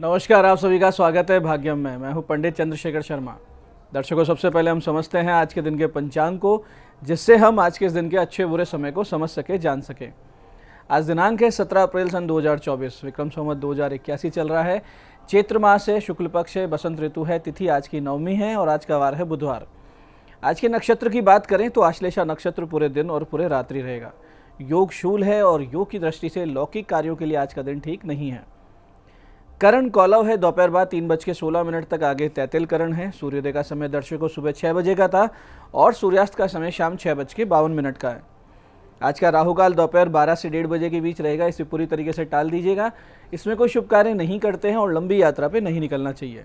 नमस्कार, आप सभी का स्वागत है भाग्यम में। मैं हूं पंडित चंद्रशेखर शर्मा। दर्शकों, सबसे पहले हम समझते हैं आज के दिन के पंचांग को, जिससे हम आज के इस दिन के अच्छे बुरे समय को समझ सके, जान सके। आज दिनांक है 17 अप्रैल सन 2024, विक्रम संवत 2081 चल रहा है। चैत्र मास है, शुक्ल पक्ष है, बसंत ऋतु है, तिथि आज की नवमी है और आज का वार है बुधवार। आज के नक्षत्र की बात करें तो आश्लेषा नक्षत्र पूरे दिन और पूरे रात्रि रहेगा। योग शूल है और योग की दृष्टि से लौकिक कार्यों के लिए आज का दिन ठीक नहीं है। करण कौलव है, दोपहर बाद 3:16 तक आगे तैतिल करण है। सूर्योदय का समय दर्शकों सुबह 6 बजे का था और सूर्यास्त का समय शाम 6:52 का है। आज का राहुकाल दोपहर 12 से 1:30 बजे के बीच रहेगा। इसे पूरी तरीके से टाल दीजिएगा। इसमें कोई शुभ कार्य नहीं करते हैं और लंबी यात्रा पे नहीं निकलना चाहिए।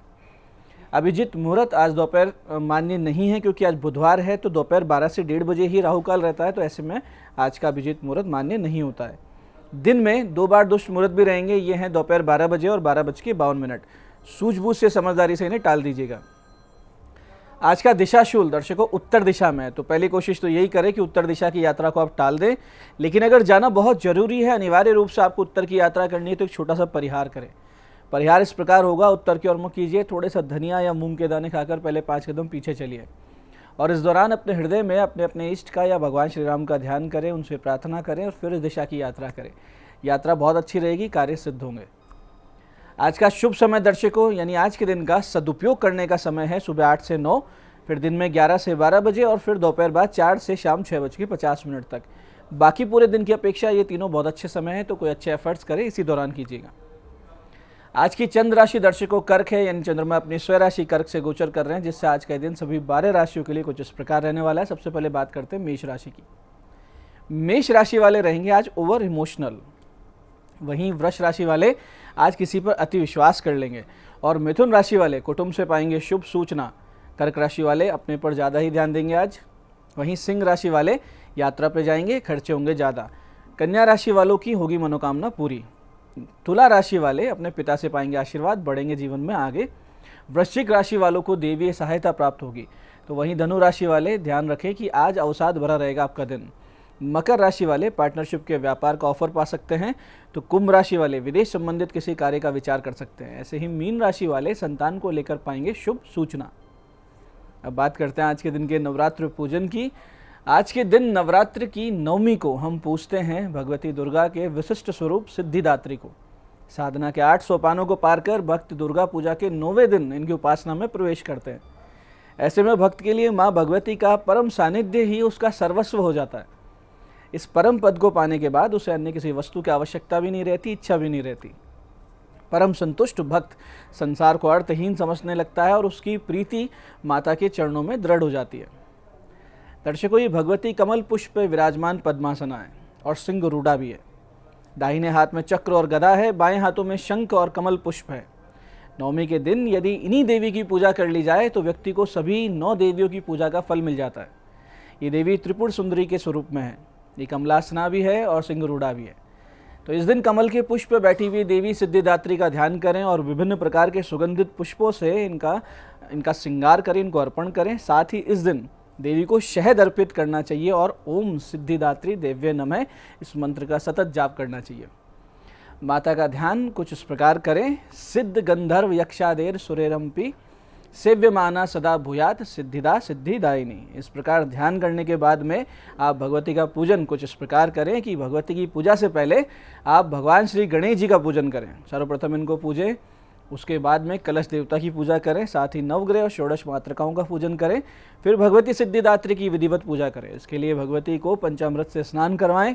अभिजीत मुहूर्त आज दोपहर मान्य नहीं है, क्योंकि आज बुधवार है तो दोपहर 12 से 1:30 बजे ही राहुकाल रहता है, तो ऐसे में आज का अभिजीत मुहूर्त मान्य नहीं होता है। दिन में 2 बार दुष्ट मुहूर्त भी रहेंगे, ये हैं दोपहर 12 बजे और 12:52। सूझबूझ से, समझदारी से इन्हें टाल दीजिएगा। आज का दिशाशूल दर्शकों उत्तर दिशा में है, तो पहली कोशिश तो यही करें कि उत्तर दिशा की यात्रा को आप टाल दें। लेकिन अगर जाना बहुत जरूरी है, अनिवार्य रूप से आपको उत्तर की यात्रा करनी है, तो एक छोटा सा परिहार करें। परिहार इस प्रकार होगा, उत्तर की ओर मुख कीजिए, थोड़े सा धनिया या मूंग के दाने खाकर पहले 5 कदम पीछे चलिए और इस दौरान अपने हृदय में अपने अपने इष्ट का या भगवान श्री राम का ध्यान करें, उनसे प्रार्थना करें और फिर इस दिशा की यात्रा करें। यात्रा बहुत अच्छी रहेगी, कार्य सिद्ध होंगे। आज का शुभ समय दर्शकों, यानी आज के दिन का सदुपयोग करने का समय है सुबह 8 से 9, फिर दिन में 11 से 12 बजे और फिर दोपहर बाद 4 से शाम 6:50 तक। बाकी पूरे दिन की अपेक्षा ये तीनों बहुत अच्छे समय है, तो कोई अच्छे एफर्ट्स करें, इसी दौरान कीजिएगा। आज की चंद्र राशि दर्शकों कर्क है, यानी चंद्रमा अपनी स्वय राशि कर्क से गोचर कर रहे हैं, जिससे आज का दिन सभी 12 राशियों के लिए कुछ इस प्रकार रहने वाला है। सबसे पहले बात करते हैं मेष राशि की। मेष राशि वाले रहेंगे आज ओवर इमोशनल। वहीं वृष राशि वाले आज किसी पर अति विश्वास कर लेंगे और मिथुन राशि वाले कुटुंब से पाएंगे शुभ सूचना। कर्क राशि वाले अपने पर ज़्यादा ही ध्यान देंगे आज। वहीं सिंह राशि वाले यात्रा पे जाएंगे, खर्चे होंगे ज़्यादा। कन्या राशि वालों की होगी मनोकामना पूरी। तुला राशि वाले अपने पिता से पाएंगे आशीर्वाद, बढ़ेंगे जीवन में आगे। वृश्चिक राशि वालों को देवीय सहायता प्राप्त होगी। तो वहीं धनु राशि वाले ध्यान रखें कि आज अवसाद भरा रहेगा आपका दिन। मकर राशि वाले पार्टनरशिप के व्यापार का ऑफर पा सकते हैं। तो कुंभ राशि वाले विदेश संबंधित किसी कार्य का विचार कर सकते हैं। ऐसे ही मीन राशि वाले संतान को लेकर पाएंगे शुभ सूचना। अब बात करते हैं आज के दिन के नवरात्र पूजन की। आज के दिन नवरात्र की नवमी को हम पूजते हैं भगवती दुर्गा के विशिष्ट स्वरूप सिद्धिदात्री को। साधना के 8 सोपानों को पार कर भक्त दुर्गा पूजा के 9वें दिन इनकी उपासना में प्रवेश करते हैं। ऐसे में भक्त के लिए माँ भगवती का परम सानिध्य ही उसका सर्वस्व हो जाता है। इस परम पद को पाने के बाद उसे अन्य किसी वस्तु की आवश्यकता भी नहीं रहती, इच्छा भी नहीं रहती। परम संतुष्ट भक्त संसार को अर्थहीन समझने लगता है और उसकी प्रीति माता के चरणों में दृढ़ हो जाती है। दर्शकों, ये भगवती कमल पुष्प पे विराजमान पद्मासना है और सिंह रूढ़ा भी है। दाहिने हाथ में चक्र और गदा है, बाएं हाथों में शंख और कमल पुष्प है। नवमी के दिन यदि इन्हीं देवी की पूजा कर ली जाए तो व्यक्ति को सभी 9 देवियों की पूजा का फल मिल जाता है। ये देवी त्रिपुर सुंदरी के स्वरूप में है। ये कमलासना भी है और सिंह रूढ़ा भी है। तो इस दिन कमल के पुष्प पर बैठी हुई देवी सिद्धिदात्री का ध्यान करें और विभिन्न प्रकार के सुगंधित पुष्पों से इनका श्रृंगार करें, इनको अर्पण करें। साथ ही इस दिन देवी को शहद अर्पित करना चाहिए और ओम सिद्धिदात्री देव्य नमः इस मंत्र का सतत जाप करना चाहिए। माता का ध्यान कुछ इस प्रकार करें। सिद्ध गंधर्व यक्षादेर सुरेरम्पी सेव्यमाना सदा भूयात सिद्धिदा सिद्धिदायिनी। इस प्रकार ध्यान करने के बाद में आप भगवती का पूजन कुछ इस प्रकार करें कि भगवती की पूजा से पहले आप भगवान श्री गणेश जी का पूजन करें। सर्वप्रथम इनको पूजें, उसके बाद में कलश देवता की पूजा करें, साथ ही नवग्रह और षोडश मातृकाओं का पूजन करें, फिर भगवती सिद्धिदात्री की विधिवत पूजा करें। इसके लिए भगवती को पंचामृत से स्नान करवाएं।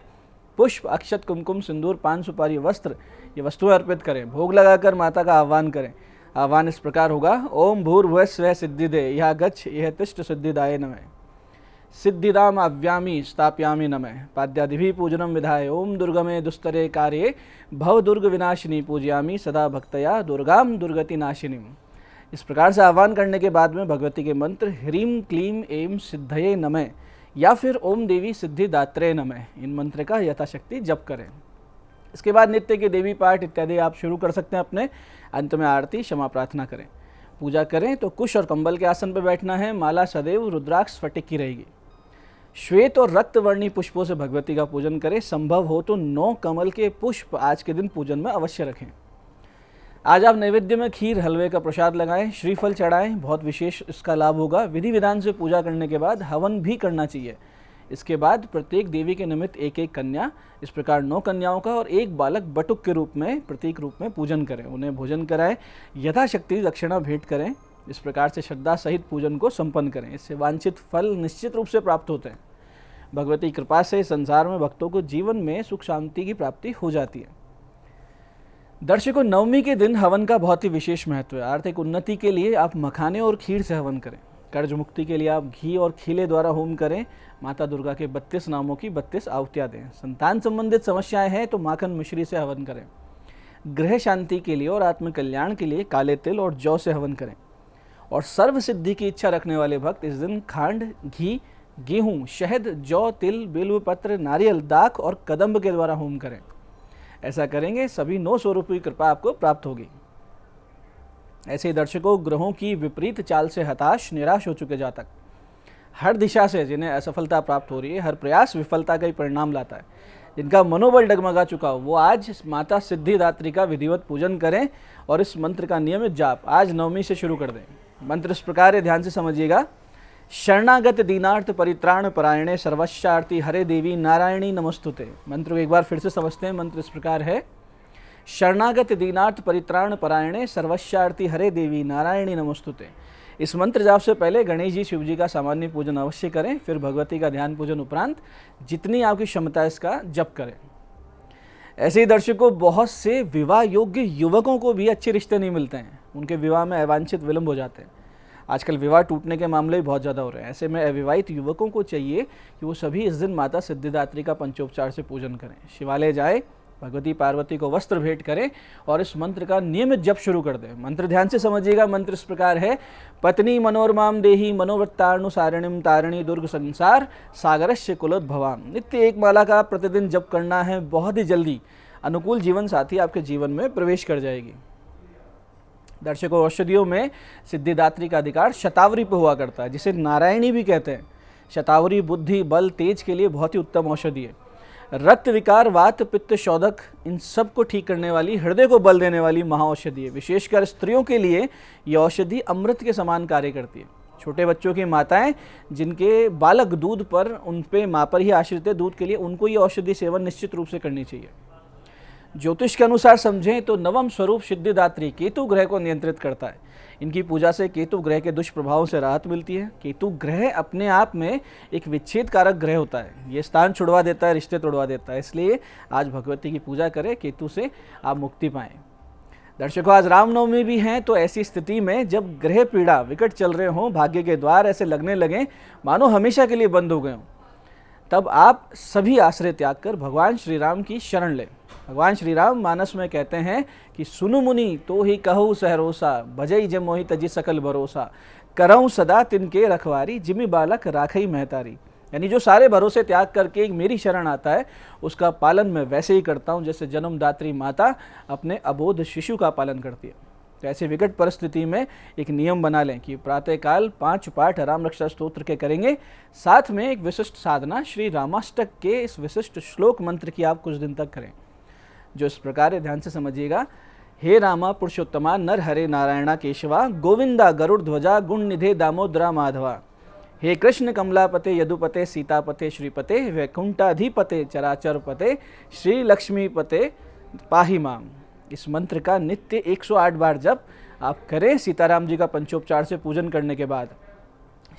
पुष्प, अक्षत, कुमकुम, सिंदूर, पान, सुपारी, वस्त्र ये वस्तुएं अर्पित करें। भोग लगाकर माता का आह्वान करें। आह्वान इस प्रकार होगा। ओम भूर्भुवः स्वः सिद्धिदे यह गच्छ यह तिष्ठ सिद्धिदाय नमः। सिद्धिदाम आव्यामी स्थापयामी नमः। पाद्यादिभिः पूजनम विधाय ओम दुर्गमे दुस्तरे कार्ये भव दुर्ग विनाशिनी पूजयामी सदा भक्तया दुर्गाम दुर्गति नाशिनीम। इस प्रकार से आह्वान करने के बाद में भगवती के मंत्र ह्रीम क्लीम एम सिद्धये नमः या फिर ओम देवी सिद्धिदात्रे नमः, इन मंत्र का यथाशक्ति जप करें। इसके बाद नित्य के देवी पाठ इत्यादि आप शुरू कर सकते हैं अपने। अंत में आरती क्षमा प्रार्थना करें। पूजा करें तो कुश और कंबल के आसन पर बैठना है। माला सदैव रुद्राक्ष स्फटिक की रहेगी। श्वेत और रक्तवर्णी पुष्पों से भगवती का पूजन करें। संभव हो तो 9 कमल के पुष्प आज के दिन पूजन में अवश्य रखें। आज आप नैवेद्य में खीर हलवे का प्रसाद लगाएं, श्रीफल चढ़ाएं, बहुत विशेष इसका लाभ होगा। विधि विधान से पूजा करने के बाद हवन भी करना चाहिए। इसके बाद प्रत्येक देवी के निमित्त एक एक कन्या, इस प्रकार 9 कन्याओं का और एक बालक बटुक के रूप में, प्रतीक रूप में पूजन करें। उन्हें भोजन कराएं, यथाशक्ति दक्षिणा भेंट करें। इस प्रकार से श्रद्धा सहित पूजन को संपन्न करें। इससे वांछित फल निश्चित रूप से प्राप्त होते हैं। भगवती कृपा से संसार में भक्तों को जीवन में सुख शांति की प्राप्ति हो जाती है। दर्शकों, नवमी के दिन हवन का बहुत ही विशेष महत्व है। आर्थिक उन्नति के लिए आप मखाने और खीर से हवन करें। कर्ज मुक्ति के लिए आप घी और खीले द्वारा होम करें। माता दुर्गा के 32 नामों की 32 आहुतियाँ दें। संतान संबंधित समस्याएं हैं तो माखन मिश्री से हवन करें। गृह शांति के लिए और आत्म कल्याण के लिए काले तिल और जौ से हवन करें। और सर्व सिद्धि की इच्छा रखने वाले भक्त इस दिन खांड, घी, गेहूँ, शहद, जौ, तिल, बिल्व पत्र, नारियल, दाख और कदम्ब के द्वारा होम करें। ऐसा करेंगे सभी 9 स्वरूप की कृपा आपको प्राप्त होगी। ऐसे ही दर्शकों, ग्रहों की विपरीत चाल से हताश, निराश हो चुके जातक, हर दिशा से जिन्हें असफलता प्राप्त हो रही है, हर प्रयास विफलता का ही परिणाम लाता है, जिनका मनोबल डगमगा चुका हो, वो आज माता सिद्धिदात्री का विधिवत पूजन करें और इस मंत्र का नियमित जाप आज नवमी से शुरू कर दें। मंत्र इस प्रकार है, ध्यान से समझिएगा। शरणागत दीनार्थ परित्राण परायणे सर्वस्यार्थी हरे देवी नारायणी नमस्तुते। मंत्र को एक बार फिर से समझते हैं। मंत्र इस प्रकार है, शरणागत दीनार्थ परित्राण परायणे सर्वस्यार्थी हरे देवी नारायणी नमस्तुते। इस मंत्र जाप से पहले गणेश जी, शिव जी का सामान्य पूजन अवश्य करें। फिर भगवती का ध्यान पूजन उपरांत जितनी आपकी क्षमता है इसका जप करें। ऐसे ही दर्शकों, बहुत से विवाह योग्य युवकों को भी अच्छे रिश्ते नहीं मिलते हैं। उनके विवाह में अवांछित विलंब हो जाते हैं। आजकल विवाह टूटने के मामले भी बहुत ज़्यादा हो रहे हैं। ऐसे में अविवाहित युवकों को चाहिए कि वो सभी इस दिन माता सिद्धिदात्री का पंचोपचार से पूजन करें। शिवालय जाए, भगवती पार्वती को वस्त्र भेंट करें और इस मंत्र का नियमित जप शुरू कर दें। मंत्र ध्यान से समझिएगा। मंत्र इस प्रकार है, पत्नी मनोरमाम देही मनोवृत्तानुसारिणीम तारिणी दुर्ग संसार सागरस्य कुलोद्भवाम। नित्य एक माला का प्रतिदिन जप करना है। बहुत ही जल्दी अनुकूल जीवन साथी आपके जीवन में प्रवेश कर जाएगी। दर्शकों, औषधियों में सिद्धिदात्री का अधिकार शतावरी पर हुआ करता है, जिसे नारायणी भी कहते हैं। शतावरी बुद्धि, बल, तेज के लिए बहुत ही उत्तम औषधि है। रक्त विकार, वात, पित्त, शोधक, इन सब को ठीक करने वाली, हृदय को बल देने वाली महाऔषधि है। विशेषकर स्त्रियों के लिए यह औषधि अमृत के समान कार्य करती है। छोटे बच्चों की माताएं जिनके बालक दूध पर, उन पे माँ पर ही आश्रित है दूध के लिए, उनको ये औषधि सेवन निश्चित रूप से करनी चाहिए। ज्योतिष के अनुसार समझें तो नवम स्वरूप सिद्धिदात्री केतु ग्रह को नियंत्रित करता है। इनकी पूजा से केतु ग्रह के दुष्प्रभावों से राहत मिलती है। केतु ग्रह अपने आप में एक विच्छेद कारक ग्रह होता है। ये स्थान छुड़वा देता है, रिश्ते तोड़वा देता है। इसलिए आज भगवती की पूजा करें, केतु से आप मुक्ति पाएं। दर्शकों, आज रामनवमी भी हैं, तो ऐसी स्थिति में जब ग्रह पीड़ा विकट चल रहे हों, भाग्य के द्वार ऐसे लगने लगें मानो हमेशा के लिए बंद हो गए हों, तब आप सभी आश्रय त्याग कर भगवान श्री राम की शरण लें। भगवान श्री राम मानस में कहते हैं कि सुनु मुनि तो ही कहूँ सहरोसा, भजई जब मोहि तजी सकल भरोसा, करऊँ सदा तिनके रखवारी, जिमि बालक राखई महतारी। यानी जो सारे भरोसे त्याग करके एक मेरी शरण आता है, उसका पालन मैं वैसे ही करता हूँ जैसे जन्मदात्री माता अपने अबोध शिशु का पालन करती है। तो ऐसे विकट परिस्थिति में एक नियम बना लें कि प्रातःकाल 5 पाठ राम रक्षा स्तोत्र के करेंगे। साथ में एक विशिष्ट साधना श्री रामाष्टक के इस विशिष्ट श्लोक मंत्र की आप कुछ दिन तक करें, जो इस प्रकार है, ध्यान से समझिएगा। हे रामा पुरुषोत्तमा नर हरे नारायणा केशवा, गोविंदा गरुड़ ध्वजा गुण निधे दामोदरा माधवा, हे कृष्ण कमलापते यदुपते सीतापते श्रीपते, वैकुंठाधिपते चराचर पते, श्री लक्ष्मीपते पाहि माम। इस मंत्र का नित्य 108 बार जप आप करें। सीताराम जी का पंचोपचार से पूजन करने के बाद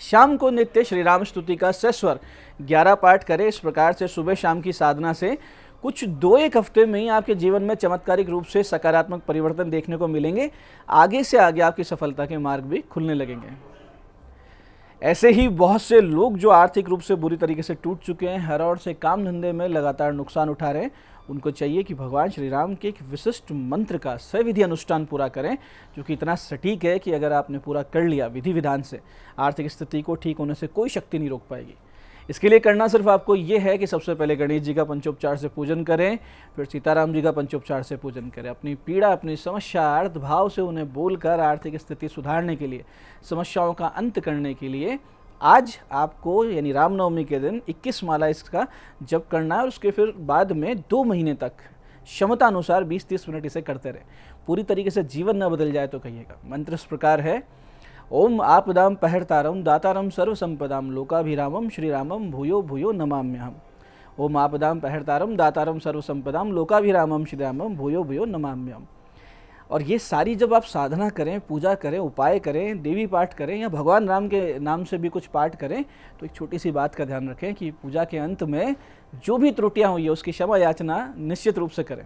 शाम को नित्य श्री राम स्तुति का सस्वर 11 पाठ करें। इस प्रकार से सुबह शाम की साधना से कुछ 2-1 हफ्ते में ही आपके जीवन में चमत्कारिक रूप से सकारात्मक परिवर्तन देखने को मिलेंगे। आगे से आगे आपकी सफलता के मार्ग भी खुलने लगेंगे। ऐसे ही बहुत से लोग जो आर्थिक रूप से बुरी तरीके से टूट चुके हैं, हर ओर से काम धंधे में लगातार नुकसान उठा रहे हैं, उनको चाहिए कि भगवान श्री राम के एक विशिष्ट मंत्र का सविधि अनुष्ठान पूरा करें, जो कि इतना सटीक है कि अगर आपने पूरा कर लिया विधि विधान से, आर्थिक स्थिति को ठीक होने से कोई शक्ति नहीं रोक पाएगी। इसके लिए करना सिर्फ आपको ये है कि सबसे पहले गणेश जी का पंचोपचार से पूजन करें, फिर सीताराम जी का पंचोपचार से पूजन करें। अपनी पीड़ा, अपनी समस्या अर्थ भाव से उन्हें बोलकर आर्थिक स्थिति सुधारने के लिए, समस्याओं का अंत करने के लिए आज आपको यानी रामनवमी के दिन 21 माला इसका जप करना है। और उसके फिर बाद में 2 महीने तक क्षमता अनुसार 20-30 मिनट इसे करते रहें। पूरी तरीके से जीवन न बदल जाए तो कहिएगा। मंत्र इस प्रकार है, ओम आपदाम पहरतारम दातारम सर्व संपदाम लोकाभिरामम श्री रामम भूयो भूयो नमाम्यहम। ओम आपदाम पहरतारम दातारम सर्व संपदाम लोकाभिरामम श्री रामम भूयो भूयो नमाम्यहम। और ये सारी जब आप साधना करें, पूजा करें, उपाय करें, देवी पाठ करें या भगवान राम के नाम से भी कुछ पाठ करें, तो एक छोटी सी बात का ध्यान रखें कि पूजा के अंत में जो भी त्रुटियां हुई है उसकी क्षमा याचना निश्चित रूप से करें।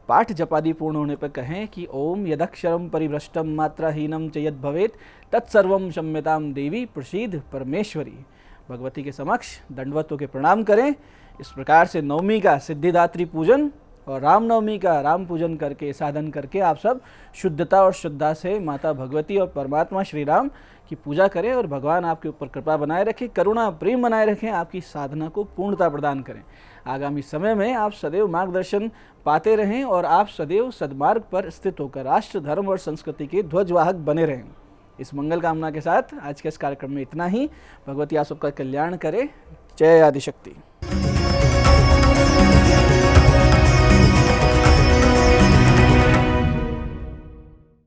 पाठ जपादि पूर्ण होने पर कहें कि ओम यदक्षरम परिभ्रष्टम मात्राहीनम च यद भवेत तत्सर्वम क्षम्यताम देवी प्रसीद परमेश्वरी। भगवती के समक्ष दंडवत होकर प्रणाम करें। इस प्रकार से नवमी का सिद्धिदात्री पूजन और रामनवमी का राम पूजन करके, साधन करके आप सब शुद्धता और श्रद्धा से माता भगवती और परमात्मा श्री राम की पूजा करें और भगवान आपके ऊपर कृपा बनाए रखें, करुणा प्रेम बनाए रखें, आपकी साधना को पूर्णता प्रदान करें। आगामी समय में आप सदैव मार्गदर्शन पाते रहें और आप सदैव सद्मार्ग पर स्थित होकर राष्ट्र, धर्म और संस्कृति के ध्वजवाहक बने रहें। इस मंगल कामना के साथ आज के इस कार्यक्रम में इतना ही। भगवती आप सबका कल्याण करे। जय आदिशक्ति।